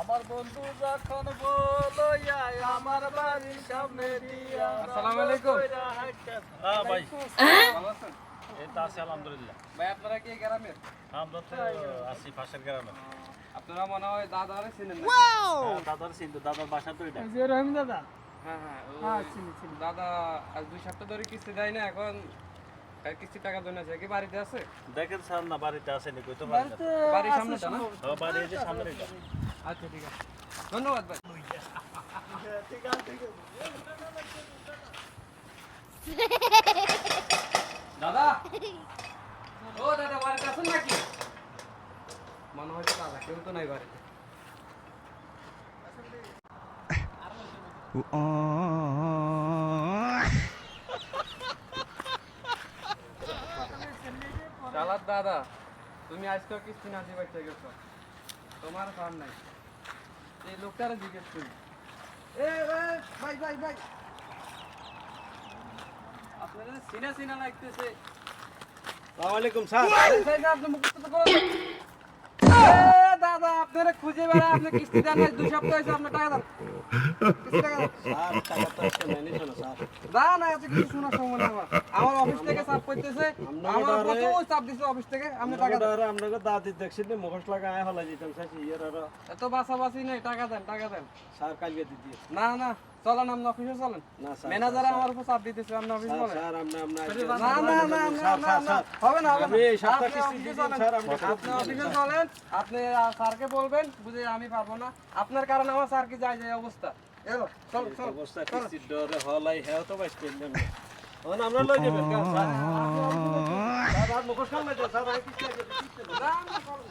আমার বন্ধু যখন বলো আমার বাড়ির সামনে দিয়া। আসসালামু আলাইকুম। হ্যাঁ ভাই, ভালো আছেন? এই তো আছি আলহামদুলিল্লাহ। ভাই আপনারা কি গ্রামের? আমরা তো আছি পাশের গ্রামে। আপনারা মনে হয় দাদারে চিনেন না? হ্যাঁ, দাদার চিন্তা, দাদার বাসা তো এটা। যে রহিম দাদা হ্যাঁ হ্যাঁ হ্যাঁ চিনি চিনি দাদা আজ 2 সপ্তাহ ধরে কিস্তি দেয় না, এখন কিস্তি টাকা জন্য আছে কি বাড়িতে আছে? দেখেন স্যার না বাড়িতে আসেনি, কইতে পারেন না। বাড়িতে বাড়ির আছে সামনেটা না? সম্ভবত। হ্যাঁ, বাড়ি এই যে সামনে এটা। আচ্ছা ঠিক আছে, ধন্যবাদ ভাই। দাদা, ও দাদা বাড়িতে আছেন নাকি? মনে হয় তো দাদা কেউ তো নাই বাড়িতে। শালার দাদা, তুমি আজকে কিস্তি না দিয়ে বাচ্চা গেছো, তোমার ফান নাই। এই লোকটারে জিজ্ঞেস করি। ভাই ভাই ভাই, আপনাদের সিনা সিনা লাগতেছে। আসসালামু আলাইকুম স্যার। ভাই না, আপনি মুখস্থ তো করেন। দাদা আপনারা খুঁজে বেড়া, আপনি কিস্তি দেন না, 2 সপ্তাহ হয়েছে, আপনার টাকা দেন। কিস্তি টাকা দেন। স্যার টাকা তো আসছে না, নিছো না স্যার। না না, এত কিছু শোনার সময় না আমার। আমার অফিস থেকে চাপ করতেছে, আমার প্রচুর চাপ দিচ্ছে অফিস থেকে, আপনি টাকা দেন। আপনাকে দাদি দেখছেন না, মুখোশ লাগায় হলাই দিতাম স্যার, ইয়ার আর এত বাসাবাসি নেই, টাকা দেন টাকা দেন। স্যার কালকে দিদি। না না, চলেন আপনি অফিসে চলেন। না স্যার, ম্যানেজার আমার উপর চাপ দিতেছে, আপনি অফিস বলেন। স্যার আপনি না না না না না না, হবে না হবে আমি না। এই সপ্তাহ আপনি কিস্তি অফিসে দিয়ে দিন, চলেন। স্যার, আপনি আপনি অফিসে চলেন, আপনি স্যারকে বলবেন, বুঝে আমি পারবো না, আপনার কারণে আমার স্যার কি যায় যায় অবস্থা। এলো চল চল অবস্থা কিস্তির ডরে হলাই হেও তো বাইস করলেন না। আমরা লই যাবেন স্যার। স্যার আর মুখোশ খান না স্যার, কিস্তি আগে দিতে। না না, চলেন।